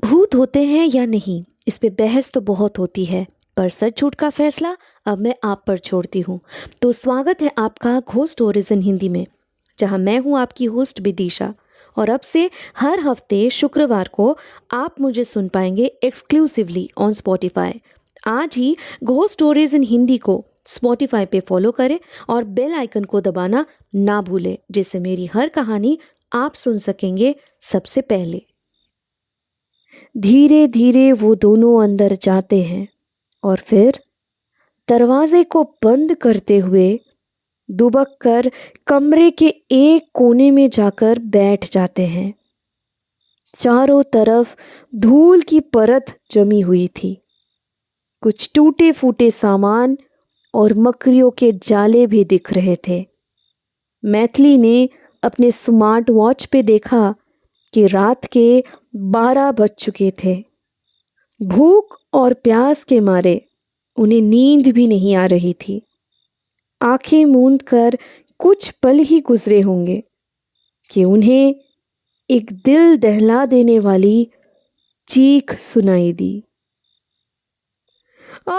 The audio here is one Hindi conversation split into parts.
भूत होते हैं या नहीं, इस पे बहस तो बहुत होती है, पर सच झूठ का फैसला अब मैं आप पर छोड़ती हूँ। तो स्वागत है आपका घोस्ट स्टोरीज इन हिंदी में, जहाँ मैं हूँ आपकी होस्ट विदिशा। और अब से हर हफ्ते शुक्रवार को आप मुझे सुन पाएंगे एक्सक्लूसिवली ऑन स्पॉटिफाई। आज ही घोस्ट स्टोरीज इन हिंदी को स्पॉटिफाई पे फॉलो करें और बेल आइकन को दबाना ना भूलें, जिससे मेरी हर कहानी आप सुन सकेंगे सबसे पहले। धीरे धीरे वो दोनों अंदर जाते हैं और फिर दरवाजे को बंद करते हुए दुबक कर कमरे के एक कोने में जाकर बैठ जाते हैं। चारों तरफ धूल की परत जमी हुई थी। कुछ टूटे फूटे सामान और मकड़ियों के जाले भी दिख रहे थे। मैथिली ने अपने स्मार्ट वॉच पे देखा कि रात के 12 बज चुके थे। भूख और प्यास के मारे उन्हें नींद भी नहीं आ रही थी। आंखें मूंद कर कुछ पल ही गुजरे होंगे कि उन्हें एक दिल दहला देने वाली चीख सुनाई दी। आ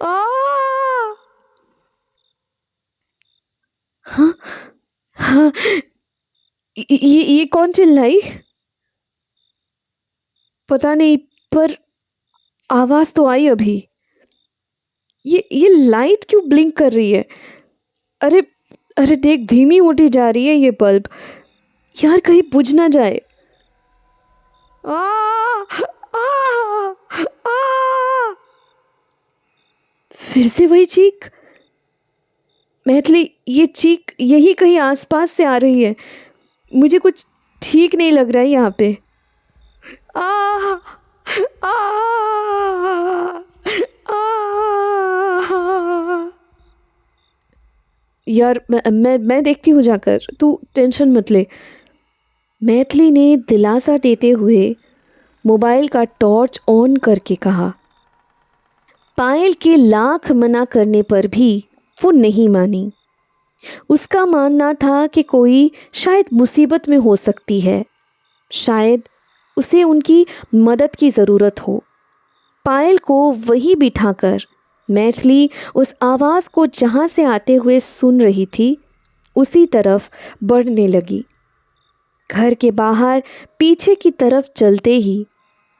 आ हाँ हाँ, ये कौन चिल्लाई? पता नहीं, पर आवाज तो आई अभी। ये लाइट क्यों ब्लिंक कर रही है? अरे अरे देख, धीमी होती जा रही है ये बल्ब। यार कहीं बुझ ना जाए। आ आ आ फिर से वही चीख। मैथिली, ये चीख यही कहीं आसपास से आ रही है। मुझे कुछ ठीक नहीं लग रहा है यहाँ पे। आ आ आ यार मैं देखती हूँ जाकर, तू टेंशन मत ले। मैथिली ने दिलासा देते हुए मोबाइल का टॉर्च ऑन करके कहा। पायल के लाख मना करने पर भी वो नहीं मानी। उसका मानना था कि कोई शायद मुसीबत में हो सकती है, शायद उसे उनकी मदद की ज़रूरत हो। पायल को वहीं बिठाकर मैथिली उस आवाज़ को जहाँ से आते हुए सुन रही थी उसी तरफ बढ़ने लगी। घर के बाहर पीछे की तरफ चलते ही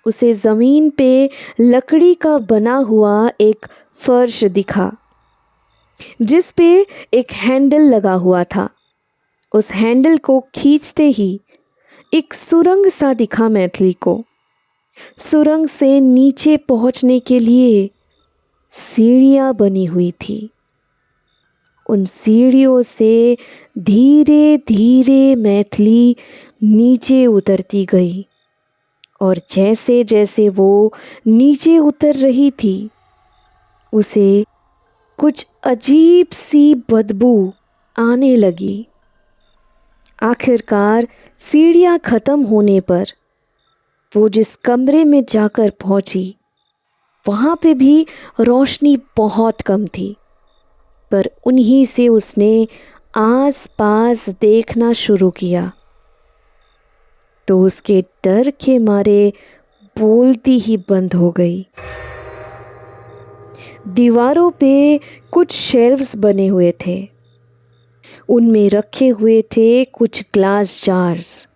उसे ज़मीन पे लकड़ी का बना हुआ एक फर्श दिखा, जिस पे एक हैंडल लगा हुआ था। उस हैंडल को खींचते ही एक सुरंग सा दिखा मैथिली को। सुरंग से नीचे पहुंचने के लिए सीढ़ियां बनी हुई थी। उन सीढ़ियों से धीरे धीरे मैथिली नीचे उतरती गई, और जैसे जैसे वो नीचे उतर रही थी उसे कुछ अजीब सी बदबू आने लगी। आखिरकार सीढ़ियां खत्म होने पर वो जिस कमरे में जाकर पहुंची वहाँ पे भी रोशनी बहुत कम थी, पर उन्हीं से उसने आस पास देखना शुरू किया तो उसके डर के मारे बोलती ही बंद हो गई। दीवारों पे कुछ शेल्व्स बने हुए थे। उनमें रखे हुए थे कुछ ग्लास जार्स,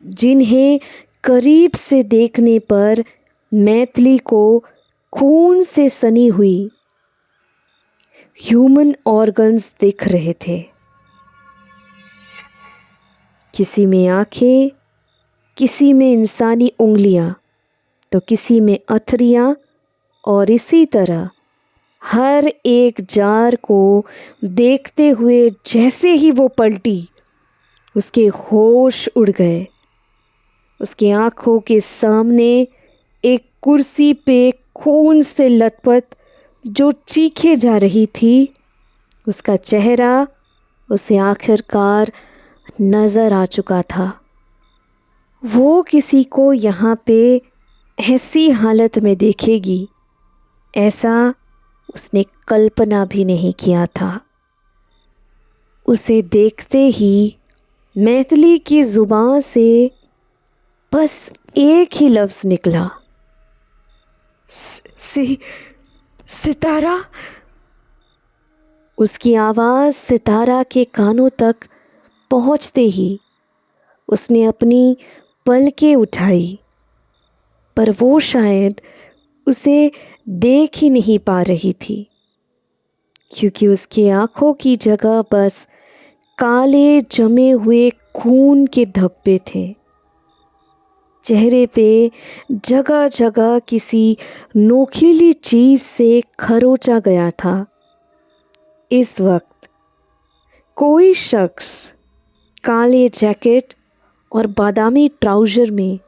जिन्हें करीब से देखने पर मैथिली को खून से सनी हुई ह्यूमन ऑर्गन्स दिख रहे थे। किसी में आंखें, किसी में इंसानी उंगलियां, तो किसी में अथरियां, और इसी तरह हर एक जार को देखते हुए जैसे ही वो पलटी उसके होश उड़ गए। उसकी आंखों के सामने एक कुर्सी पे खून से लथपथ जो चीखे जा रही थी, उसका चेहरा उसे आखिरकार नज़र आ चुका था। वो किसी को यहाँ पे ऐसी हालत में देखेगी, ऐसा उसने कल्पना भी नहीं किया था। उसे देखते ही मैथिली की ज़ुबान से बस एक ही लफ्ज निकला, सितारा। उसकी आवाज़ सितारा के कानों तक पहुंचते ही उसने अपनी पलकें उठाई, पर वो शायद उसे देख ही नहीं पा रही थी, क्योंकि उसकी आंखों की जगह बस काले जमे हुए खून के धब्बे थे। चेहरे पे जगह जगह किसी नोकीली चीज से खरोचा गया था। इस वक्त कोई शख्स काले जैकेट और बादामी ट्राउज़र में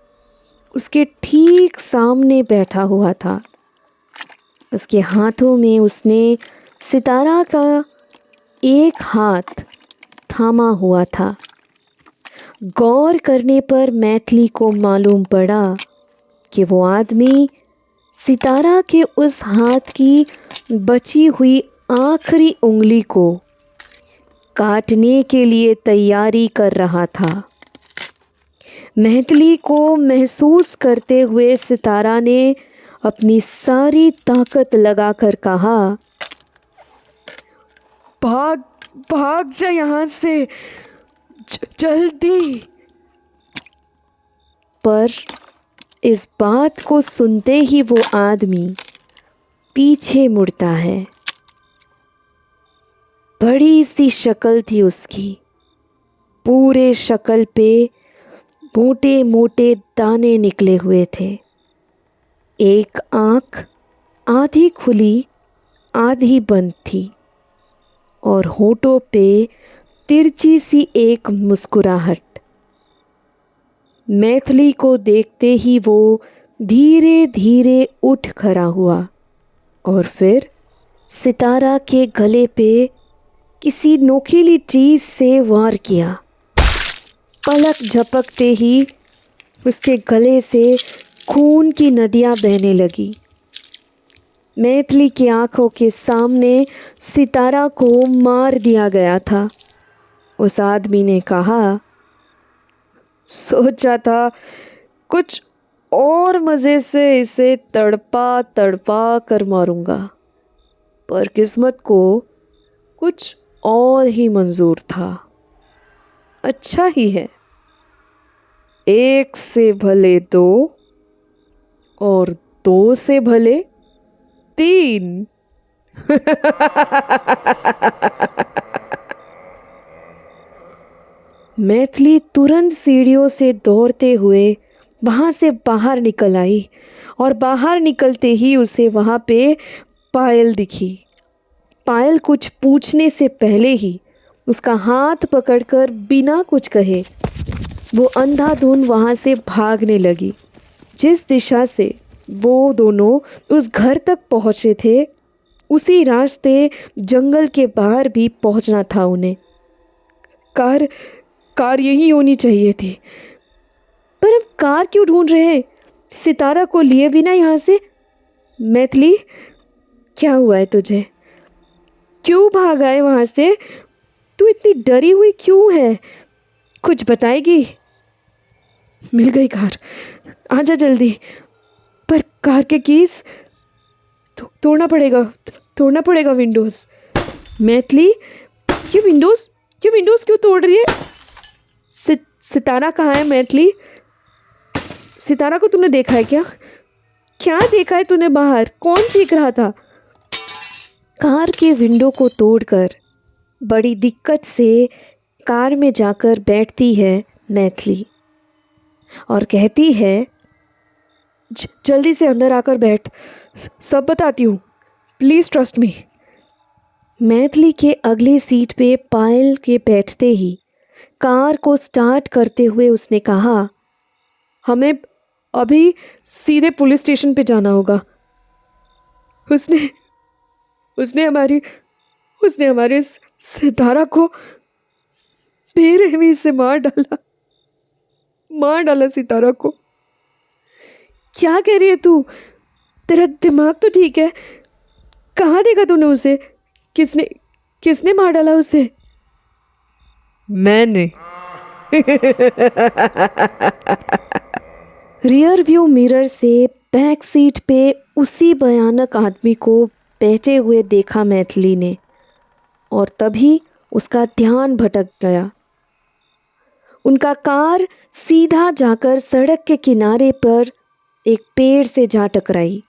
उसके ठीक सामने बैठा हुआ था। उसके हाथों में उसने सितारा का एक हाथ थामा हुआ था। गौर करने पर मैथिली को मालूम पड़ा कि वो आदमी सितारा के उस हाथ की बची हुई आखिरी उंगली को काटने के लिए तैयारी कर रहा था। मैथिली को महसूस करते हुए सितारा ने अपनी सारी ताकत लगाकर कहा, भाग भाग जा यहाँ से, जल्दी। पर इस बात को सुनते ही वो आदमी पीछे मुड़ता है। बड़ी सी शक्ल थी उसकी, पूरे शक्ल पे मोटे मोटे दाने निकले हुए थे। एक आंख आधी खुली आधी बंद थी और होठों पे तिरछी सी एक मुस्कुराहट। मैथिली को देखते ही वो धीरे धीरे उठ खड़ा हुआ और फिर सितारा के गले पे किसी नोकीली चीज से वार किया। पलक झपकते ही उसके गले से खून की नदियां बहने लगी। मैथिली की आंखों के सामने सितारा को मार दिया गया था। उस आदमी ने कहा, सोचा था कुछ और मज़े से इसे तड़पा तड़पा कर मारूंगा, पर किस्मत को कुछ और ही मंजूर था। अच्छा ही है, एक से भले दो और दो से भले तीन। मैथिली तुरंत सीढ़ियों से दौड़ते हुए वहाँ से बाहर निकल आई और बाहर निकलते ही उसे वहाँ पे पायल दिखी। पायल कुछ पूछने से पहले ही उसका हाथ पकड़कर बिना कुछ कहे वो अंधाधुंध वहाँ से भागने लगी। जिस दिशा से वो दोनों उस घर तक पहुँचे थे, उसी रास्ते जंगल के बाहर भी पहुँचना था उन्हें। कार यही होनी चाहिए थी, पर हम कार क्यों ढूंढ रहे हैं सितारा को लिए बिना यहाँ से? मैथिली, क्या हुआ है तुझे? क्यों भाग आए वहाँ से? तू इतनी डरी हुई क्यों है? कुछ बताएगी? मिल गई कार, आजा जल्दी। पर कार के कीज तोड़ना पड़ेगा विंडोज़। मैथिली, ये विंडोज़ क्यों तोड़ रही है? सितारा कहाँ है मैथिली? सितारा को तूने देखा है क्या? क्या देखा है तूने बाहर? कौन चीख रहा था? कार के विंडो को तोड़कर बड़ी दिक्कत से कार में जाकर बैठती है मैथिली और कहती है, जल्दी से अंदर आकर बैठ, सब बताती हूँ, प्लीज़ ट्रस्ट मी। मैथिली के अगली सीट पे पायल के बैठते ही कार को स्टार्ट करते हुए उसने कहा, हमें अभी सीधे पुलिस स्टेशन पे जाना होगा। उसने हमारे सितारा को बेरहमी से मार डाला सितारा को। क्या कह रही है तू? तेरा दिमाग तो ठीक है? कहाँ देखा तूने उसे? किसने मार डाला उसे? मैंने। रियर व्यू मिरर से बैक सीट पे उसी भयानक आदमी को बैठे हुए देखा मैथिली ने, और तभी उसका ध्यान भटक गया। उनका कार सीधा जाकर सड़क के किनारे पर एक पेड़ से जा टकराई।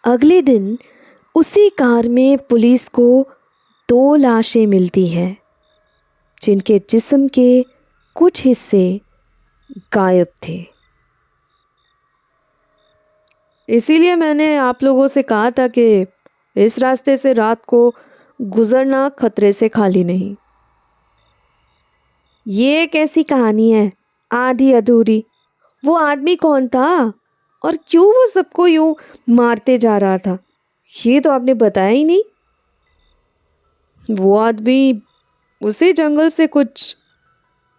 अगले दिन उसी कार में पुलिस को 2 लाशें मिलती हैं, जिनके जिस्म के कुछ हिस्से गायब थे। इसीलिए मैंने आप लोगों से कहा था कि इस रास्ते से रात को गुजरना खतरे से खाली नहीं। ये कैसी कहानी है, आधी अधूरी? वो आदमी कौन था और क्यों वो सबको यूं मारते जा रहा था, ये तो आपने बताया ही नहीं। वो आदमी उसी जंगल से कुछ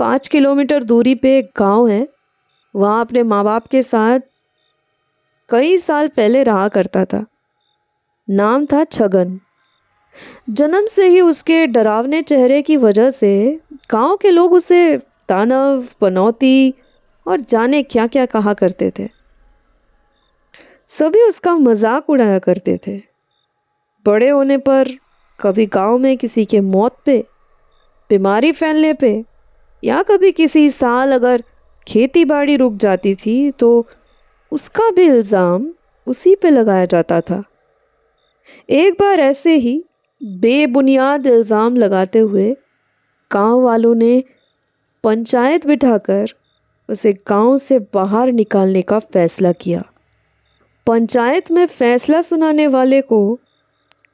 5 किलोमीटर दूरी पे एक गांव है, वहाँ अपने माँ बाप के साथ कई साल पहले रहा करता था। नाम था छगन। जन्म से ही उसके डरावने चेहरे की वजह से गांव के लोग उसे दानव, पनौती और जाने क्या क्या कहा करते थे। सभी उसका मजाक उड़ाया करते थे। बड़े होने पर कभी गांव में किसी के मौत पे, बीमारी फैलने पे, या कभी किसी साल अगर खेती बाड़ी रुक जाती थी तो उसका भी इल्ज़ाम उसी पे लगाया जाता था। एक बार ऐसे ही बेबुनियाद इल्ज़ाम लगाते हुए गांव वालों ने पंचायत बिठाकर उसे गांव से बाहर निकालने का फैसला किया। पंचायत में फैसला सुनाने वाले को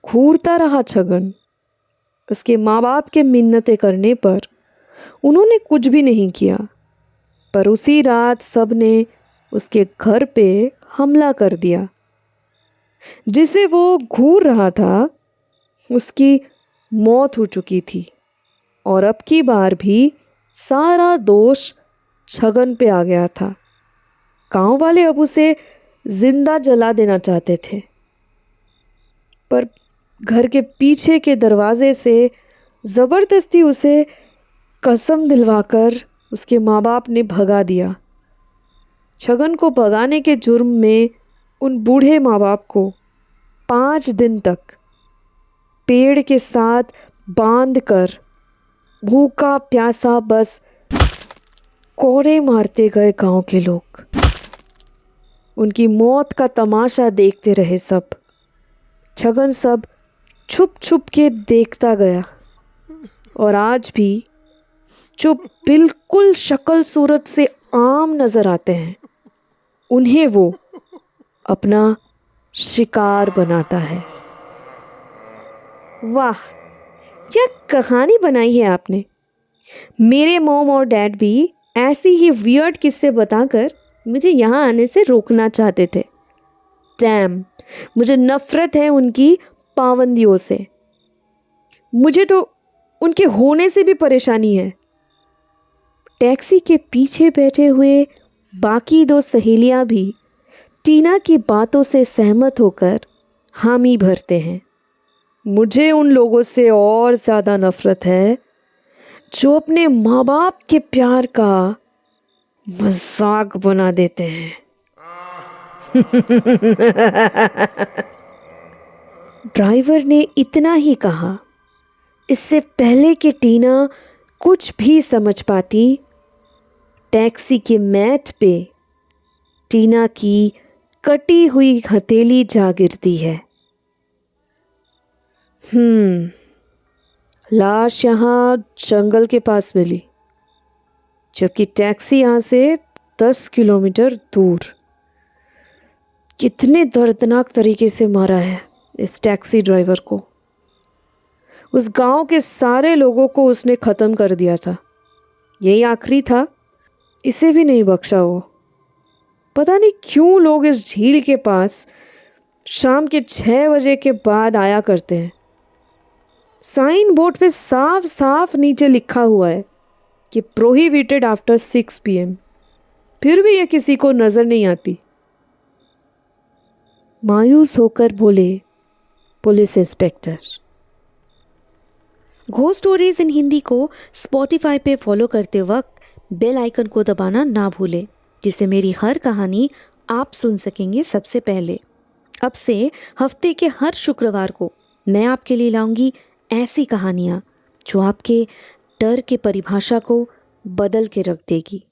घूरता रहा छगन। उसके माँ बाप के मिन्नतें करने पर उन्होंने कुछ भी नहीं किया, पर उसी रात सब ने उसके घर पे हमला कर दिया। जिसे वो घूर रहा था उसकी मौत हो चुकी थी, और अब की बार भी सारा दोष छगन पे आ गया था। गांव वाले अब उसे जिंदा जला देना चाहते थे, पर घर के पीछे के दरवाजे से ज़बरदस्ती उसे कसम दिलवाकर उसके माँ बाप ने भगा दिया। छगन को भगाने के जुर्म में उन बूढ़े माँ बाप को 5 दिन तक पेड़ के साथ बांध कर भूखा प्यासा बस कोड़े मारते गए गांव के लोग। उनकी मौत का तमाशा देखते रहे सब। छगन सब छुप छुप के देखता गया, और आज भी जो बिल्कुल शक्ल सूरत से आम नजर आते हैं उन्हें वो अपना शिकार बनाता है। वाह, क्या कहानी बनाई है आपने। मेरे मॉम और डैड भी ऐसी ही वियर्ड किस्से बताकर मुझे यहाँ आने से रोकना चाहते थे। डैम, मुझे नफरत है उनकी पाबंदियों से। मुझे तो उनके होने से भी परेशानी है। टैक्सी के पीछे बैठे हुए बाकी 2 सहेलियां भी टीना की बातों से सहमत होकर हामी भरते हैं। मुझे उन लोगों से और ज़्यादा नफरत है जो अपने माँ बाप के प्यार का मजाक बना देते हैं। ड्राइवर ने इतना ही कहा। इससे पहले कि टीना कुछ भी समझ पाती, टैक्सी के मैट पे टीना की कटी हुई हथेली जा गिरती है। लाश यहाँ जंगल के पास मिली, जबकि टैक्सी यहाँ से 10 किलोमीटर दूर। कितने दर्दनाक तरीके से मारा है इस टैक्सी ड्राइवर को। उस गांव के सारे लोगों को उसने ख़त्म कर दिया था। यही आखिरी था, इसे भी नहीं बख्शा वो। पता नहीं क्यों लोग इस झील के पास शाम के 6 बजे के बाद आया करते हैं। साइन बोर्ड पे साफ साफ नीचे लिखा हुआ है कि प्रोहिबिटेड आफ्टर 6 PM, फिर भी यह किसी को नज़र नहीं आती। मायूस होकर बोले police inspector. Ghost stories in Hindi को स्पॉटिफाई पे फॉलो करते वक्त बेल आइकन को दबाना ना भूलें। जिससे मेरी हर कहानी आप सुन सकेंगे सबसे पहले। अब से हफ्ते के हर शुक्रवार को मैं आपके लिए लाऊंगी ऐसी कहानियाँ जो आपके डर के परिभाषा को बदल के रख देगी।